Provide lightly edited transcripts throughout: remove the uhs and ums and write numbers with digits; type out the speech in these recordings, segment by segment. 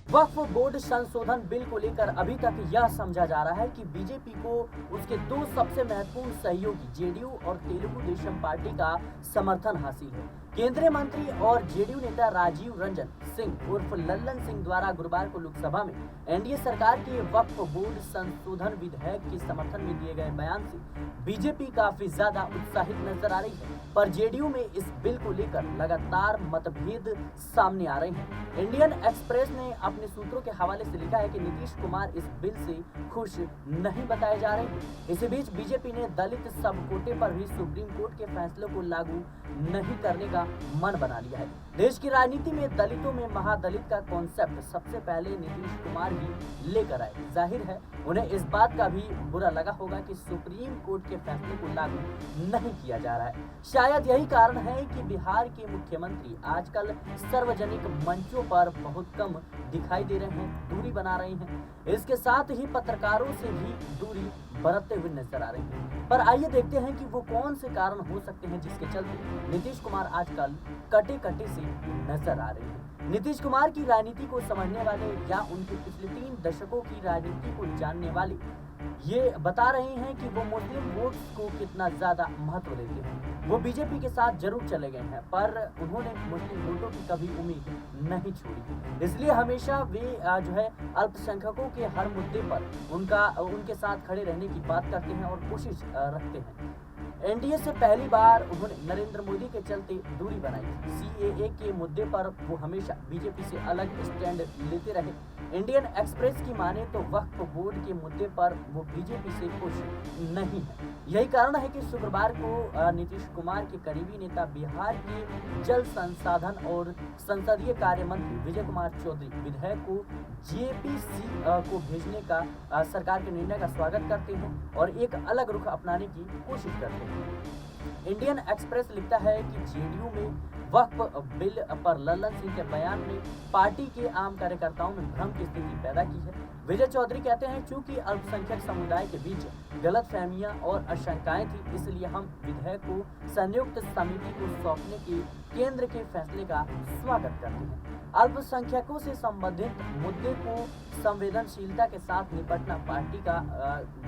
वक्फ board संशोधन bill को लेकर अभी तक यह समझा जा रहा है कि बीजेपी को उसके दो सबसे महत्वपूर्ण सहयोगी जेडीयू और तेलुगु देशम पार्टी का समर्थन हासिल है। केंद्रीय मंत्री और जेडीयू नेता राजीव रंजन सिंह उर्फ लल्लन सिंह द्वारा गुरुवार को लोकसभा में एनडीए सरकार के वक्फ बोर्ड संशोधन विधेयक के समर्थन में दिए गए बयान से बीजेपी काफी ज्यादा उत्साहित नजर आ रही है, पर जेडीयू में इस बिल को लेकर लगातार मतभेद सामने आ रहे हैं। इंडियन एक्सप्रेस ने अपने सूत्रों के हवाले से लिखा है कि नीतीश कुमार इस बिल से खुश नहीं बताए जा रहे हैं। इसी बीच बीजेपी ने दलित सब कोटे पर भी सुप्रीम कोर्ट के फैसलों को लागू नहीं करने का मन बना लिया है। देश की राजनीति में दलितों में महादलित का कॉन्सेप्ट सबसे पहले नीतीश कुमार ही लेकर आए। जाहिर है उन्हें इस बात का भी बुरा लगा होगा कि सुप्रीम कोर्ट के फैसले को लागू नहीं किया जा रहा है। शायद यही कारण है कि बिहार के मुख्यमंत्री आजकल सार्वजनिक मंचों पर बहुत कम दिखाई दे रहे हैं, दूरी बना रहे हैं। इसके साथ ही पत्रकारों से भी दूरी बरतते हुए नजर आ रहे हैं। पर आइए देखते हैं कि वो कौन से कारण हो सकते हैं जिसके चलते नीतीश कुमार आजकल कटे कटे से नजर आ रहे हैं। नीतीश कुमार की राजनीति को समझने वाले या उनके पिछले 3 दशकों की राजनीति को जानने वाले ये बता रहे हैं कि वो मुस्लिम वोट्स को कितना ज्यादा महत्व देते हैं। वो बीजेपी के साथ जरूर चले गए हैं, पर उन्होंने मुस्लिम वोटों की कभी उम्मीद नहीं छोड़ी। इसलिए हमेशा वे जो है अल्पसंख्यकों के हर मुद्दे पर उनके साथ खड़े रहने की बात करते हैं और कोशिश रखते हैं। एनडीए से पहली बार उन्होंने नरेंद्र मोदी के चलते दूरी बनाई। सीएए के मुद्दे पर वो हमेशा बीजेपी से अलग स्टैंड लेते रहे। इंडियन एक्सप्रेस की माने तो वक्फ बोर्ड के मुद्दे पर वो बीजेपी से खुश नहीं है। यही कारण है कि शुक्रवार को नीतीश कुमार के करीबी नेता बिहार के जल संसाधन और संसदीय कार्य मंत्री विजय कुमार चौधरी विधेयक को जेपीसी को भेजने का सरकार के निर्णय का स्वागत करते हैं और एक अलग रुख अपनाने की कोशिश करते हैं। इंडियन एक्सप्रेस लिखता है कि जेडीयू में वक्फ बिल पर लल्लन सिंह के बयान ने पार्टी के आम कार्यकर्ताओं में भ्रम की स्थिति पैदा की है। विजय चौधरी कहते हैं, चूंकि अल्पसंख्यक समुदाय के बीच गलतफहमियां और आशंकाएं थी, इसलिए हम विधेयक को संयुक्त समिति को सौंपने के केंद्र के फैसले का स्वागत करते हैं। अल्पसंख्यकों से संबंधित मुद्दे को संवेदनशीलता के साथ निपटना पार्टी का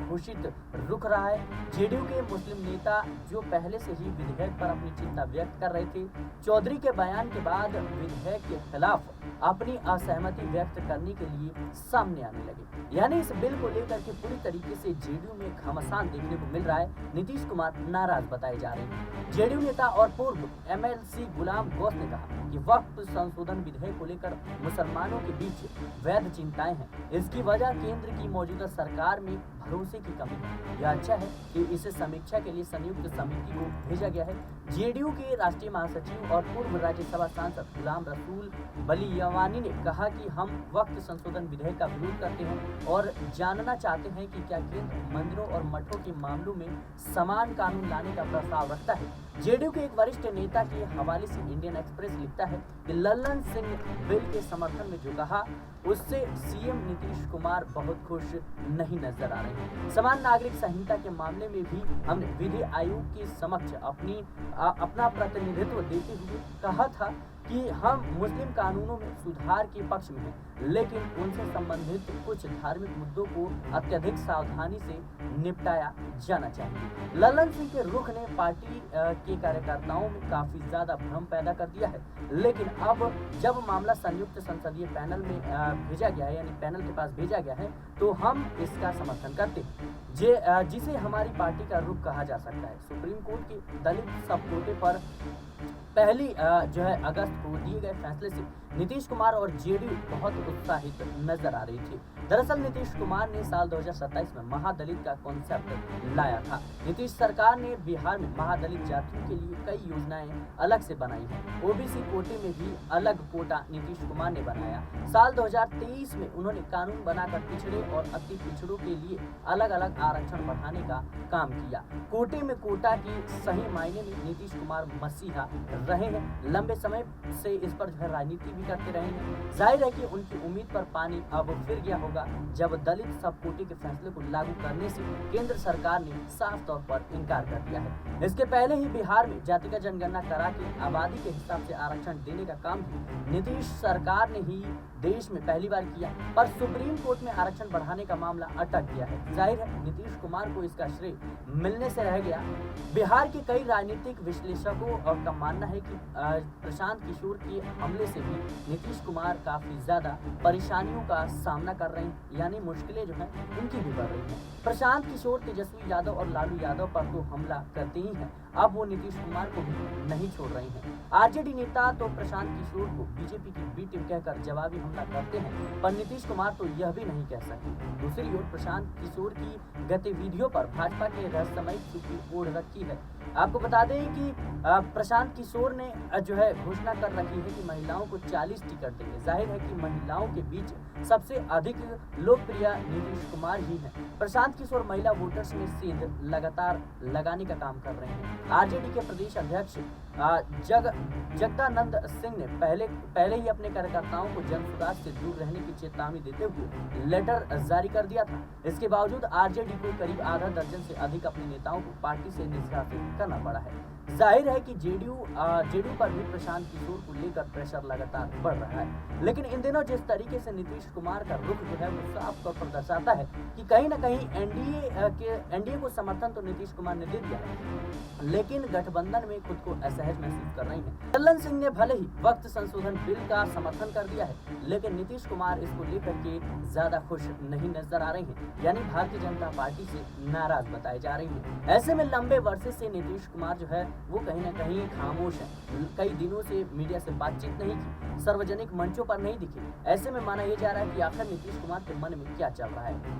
घोषित रुख रहा है। जेडीयू के मुस्लिम नेता जो पहले से ही विधेयक पर अपनी चिंता व्यक्त कर रहे थे, चौधरी के बयान के बाद विधेयक के खिलाफ अपनी असहमति व्यक्त करने के लिए सामने आने लगे। यानी इस बिल को लेकर के पूरी तरीके से जेडीयू में घमासान देखने को मिल रहा है। नीतीश कुमार नाराज बताए जा रहे हैं। जेडीयू नेता और पूर्व एमएलसी गुलाम गौस ने कहा कि वक्फ संशोधन विधेयक को लेकर मुसलमानों के बीच वैध चिंताएं हैं। इसकी वजह केंद्र की मौजूदा सरकार में भरोसे की कमी है। यह अच्छा है कि इसे समीक्षा के लिए संयुक्त समिति को भेजा गया है। जेडीयू के राष्ट्रीय महासचिव और पूर्व राज्यसभा सांसद गुलाम रसूल बलियावानी ने कहा कि हम वक्फ संशोधन विधेयक का विरोध करते हैं और जानना चाहते हैं कि क्या केंद्र मंदिरों और मठों के मामलों में समान कानून लाने का प्रस्ताव रखता है। जेडीयू के एक वरिष्ठ नेता के हवाले से इंडियन एक्सप्रेस लिखता है कि लल्लन सिंह बिल के समर्थन में जो कहा उससे सीएम नीतीश कुमार बहुत खुश नहीं नजर आ रहे हैं। समान नागरिक संहिता के मामले में भी हमने विधि आयोग के समक्ष अपना प्रतिनिधित्व देते हुए कहा था कि हम मुस्लिम कानूनों में सुधार के पक्ष में हैं, लेकिन उनसे संबंधित कुछ धार्मिक मुद्दों को अत्यधिक सावधानी से निपटाया जाना चाहिए। लल्लन सिंह के रुख ने पार्टी के कार्यकर्ताओं में काफी ज्यादा भ्रम पैदा कर दिया है, लेकिन अब जब मामला संयुक्त संसदीय पैनल में भेजा गया है, यानी पैनल के पास भेजा गया है, तो हम इसका समर्थन करते हैं, जिसे हमारी पार्टी का रुख कहा जा सकता है। सुप्रीम कोर्ट के दलित सब कोटे पर पहली जो है अगस्त को दिए गए फैसले से नीतीश कुमार और जेडीयू बहुत उत्साहित नजर आ रही थी। दरअसल नीतीश कुमार ने साल 2027 में महादलित का कॉन्सेप्ट लाया था। नीतीश सरकार ने बिहार में महादलित जातियों के लिए कई योजनाएं अलग से बनाई हैं। ओबीसी कोटे में भी अलग कोटा नीतीश कुमार ने बनाया। साल 2023 में उन्होंने कानून बनाकर पिछड़े और अति पिछड़ों के लिए अलग अलग आरक्षण बढ़ाने का काम किया। कोटे में कोटा की सही मायने में नीतीश कुमार मसीहा रहे हैं। लंबे समय से इस पर जो है राजनीति भी करते रहे हैं। जाहिर है कि उनकी उम्मीद पर पानी अब फिर गया होगा जब दलित सब कोटि के फैसले को लागू करने से केंद्र सरकार ने साफ तौर पर इनकार कर दिया है। इसके पहले ही बिहार में जातिगत जनगणना करा के आबादी के हिसाब से आरक्षण देने का काम भी नीतीश सरकार ने ही देश में पहली बार किया, पर सुप्रीम कोर्ट में आरक्षण बढ़ाने का मामला अटक गया है। जाहिर है नीतीश कुमार को इसका श्रेय मिलने से रह गया। बिहार के कई राजनीतिक विश्लेषकों का मानना है कि प्रशांत किशोर के हमले से भी नीतीश कुमार काफी ज्यादा परेशानियों का सामना कर रहे हैं, यानी मुश्किलें जो हैं उनकी भी बढ़ रही हैं। प्रशांत किशोर तेजस्वी यादव और लालू यादव पर तो हमला करते ही हैं, अब वो नीतीश कुमार को भी नहीं छोड़ रहे हैं। आरजेडी नेता तो प्रशांत किशोर को बीजेपी की बी टीम कहकर जवाबी हमला करते हैं, पर नीतीश कुमार तो यह भी नहीं कह सकते। दूसरी ओर प्रशांत किशोर की गतिविधियों पर भाजपा के रहस्यमय चुप्पी ओढ़ रखी है। आपको बता दें कि प्रशांत किशोर ने जो है घोषणा कर रखी है कि महिलाओं को 40 टिकट देंगे। जाहिर है कि महिलाओं के बीच सबसे अधिक लोकप्रिय नीतीश कुमार ही हैं। प्रशांत किशोर महिला वोटर्स में सेंध लगातार लगाने का काम कर रहे हैं। आरजेडी के प्रदेश अध्यक्ष जगदानंद सिंह ने पहले ही अपने कार्यकर्ताओं को जनसुराज से दूर रहने की चेतावनी देते हुए लेटर जारी कर दिया था। इसके बावजूद आरजेडी को करीब आधा दर्जन से अधिक अपने नेताओं को पार्टी से निष्कासित करना पड़ा है। जाहिर है कि जेडीयू पर भी प्रशांत किशोर को लेकर प्रेशर लगातार बढ़ रहा है, लेकिन इन दिनों जिस तरीके से नीतीश कुमार का रुख जो है वो साफ तौर पर दर्शाता है कि कहीं न कहीं एनडीए को समर्थन तो नीतीश कुमार ने दे दिया है, लेकिन गठबंधन में खुद को असहज महसूस कर रही हैं। लल्लन सिंह ने भले ही वक्त संशोधन बिल का समर्थन कर दिया है, लेकिन नीतीश कुमार इसको लेकर के ज्यादा खुश नहीं नजर आ रहे हैं, यानी भारतीय जनता पार्टी से नाराज बताए जा रही हैं। ऐसे में लंबे वर्षे से नीतीश कुमार जो है वो कहीं न कहीं खामोश है। कई दिनों से मीडिया से बातचीत नहीं की, सार्वजनिक मंचों पर नहीं दिखे। ऐसे में माना यह जा रहा है कि आखिर नीतीश कुमार के मन में क्या चल रहा है।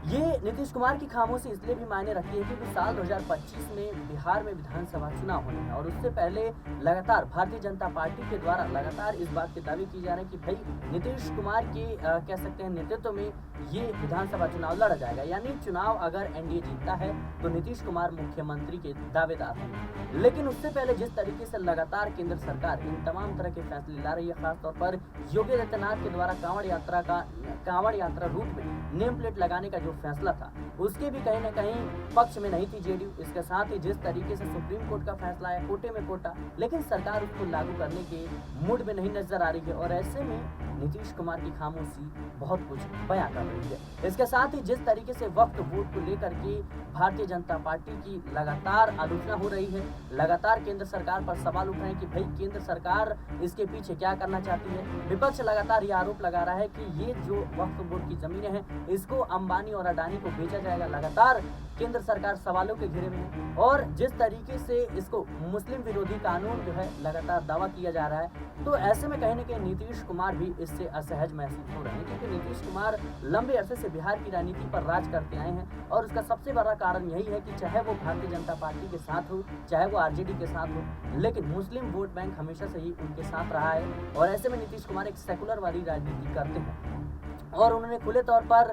ये नीतीश कुमार की खामोशी इसलिए भी मायने रखती है क्योंकि साल 2025 में बिहार में विधानसभा चुनाव होने हैं और उससे पहले लगातार भारतीय जनता पार्टी के द्वारा लगातार इस बात के दावे किए जा रहे हैं कि भाई नीतीश कुमार के कह सकते हैं नेतृत्व में ये विधानसभा चुनाव लड़ा जाएगा, यानी चुनाव अगर एनडीए जीतता है तो नीतीश कुमार मुख्यमंत्री के दावेदार हैं। लेकिन उससे पहले जिस तरीके से लगातार केंद्र सरकार इन तमाम तरह के फैसले ला रही है, खासतौर पर योगी आदित्यनाथ के द्वारा कांवड़ यात्रा रूट में नेम प्लेट लगाने का जो फैसला था उसके भी कहीं न कहीं पक्ष में नहीं थी जेडीयू। इसके साथ ही जिस तरीके से सुप्रीम कोर्ट का फैसला आया कोटे में कोटा, लेकिन सरकार उसको लागू करने के मूड में नहीं नजर आ रही है और ऐसे में नीतीश कुमार की खामोशी बहुत कुछ बयां कर रही है। इसके साथ ही जिस तरीके से वक्त वोट को लेकर के भारतीय जनता पार्टी की लगातार आलोचना हो रही है, लगातार केंद्र सरकार पर सवाल उठ रहे हैं कि भाई केंद्र सरकार इसके पीछे क्या करना चाहती है। विपक्ष लगातार ये आरोप लगा रहा है कि ये जो वक्फ बोर्ड की जमीनें हैं इसको अंबानी और अडानी को बेचा जाएगा। लगातार केंद्र सरकार सवालों के घेरे में है और जिस तरीके से इसको मुस्लिम विरोधी कानून जो है लगातार दावा किया जा रहा है, तो ऐसे में कहीं न कहीं नीतीश कुमार भी इससे असहज महसूस हो रहे हैं क्योंकि नीतीश कुमार लंबे अरसे से बिहार की राजनीति पर राज करते आए हैं और उसका सबसे बड़ा कारण यही है कि चाहे वो भारतीय जनता पार्टी के साथ हो, चाहे वो आरजेडी के साथ हो, लेकिन मुस्लिम वोट बैंक हमेशा से ही उनके साथ रहा है और ऐसे में नीतीश कुमार एक सेकुलर वाली राजनीति करते हैं और उन्होंने खुले तौर पर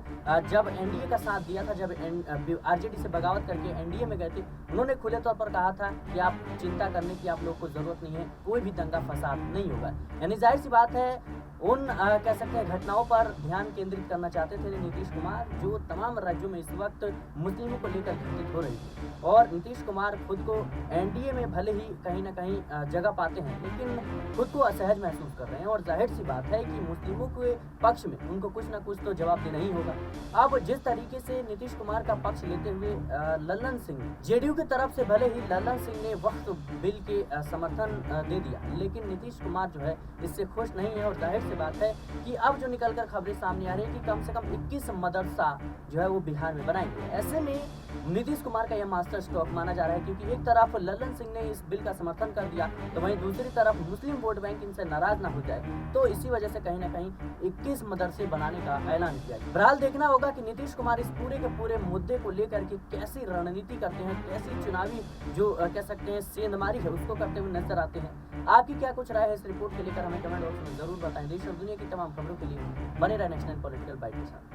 जब एनडीए का साथ दिया था, जब आरजेडी से बगावत करके एनडीए में गए थे, उन्होंने खुले तौर पर कहा था कि आप चिंता करने की आप लोग को जरूरत नहीं है, कोई भी दंगा फसाद नहीं होगा। यानी जाहिर सी बात है उन कह सकते हैं घटनाओं पर ध्यान केंद्रित करना चाहते थे नीतीश कुमार जो तमाम राज्यों में इस वक्त मुस्लिमों को लेकर घटित हो रही थी और नीतीश कुमार खुद को एनडीए में भले ही कहीं ना कहीं जगह पाते हैं, लेकिन खुद को असहज महसूस कर रहे हैं और जाहिर सी बात है कि मुस्लिमों के पक्ष में उनको कुछ ना कुछ तो जवाब देना ही होगा। अब जिस तरीके से नीतीश कुमार का पक्ष लेते हुए लल्लन सिंह जेडीयू की तरफ से भले ही लल्लन सिंह ने वक्त बिल के समर्थन दे दिया, लेकिन नीतीश कुमार जो है इससे खुश नहीं है और जाहिर सी बात है कि अब जो निकलकर खबरें सामने आ रही है कि कम से कम 21 मदरसा जो है वो बिहार में बनाएंगे। ऐसे में नीतीश कुमार का यह मास्टर स्ट्रोक माना जा रहा है क्योंकि एक तरफ लल्लन सिंह ने इस बिल का समर्थन कर दिया तो वहीं दूसरी तरफ मुस्लिम वोट बैंक इनसे नाराज ना हो जाए, तो इसी वजह से कहीं ना कहीं 21 मदरसे बनाने का ऐलान किया। बहरहाल देखना होगा कि नीतीश कुमार इस पूरे के पूरे मुद्दे को लेकर के कैसी रणनीति करते हैं, कैसी चुनावी जो कह सकते हैं सेंधमारी है उसको करते हुए नजर आते हैं। आपकी क्या कुछ राय है इस रिपोर्ट को लेकर हमें कमेंट बॉक्स में जरूर बताएं। देश और दुनिया की तमाम खबरों के लिए बने रहे नेक्स्ट 9 पॉलिटिकल बाइट के साथ।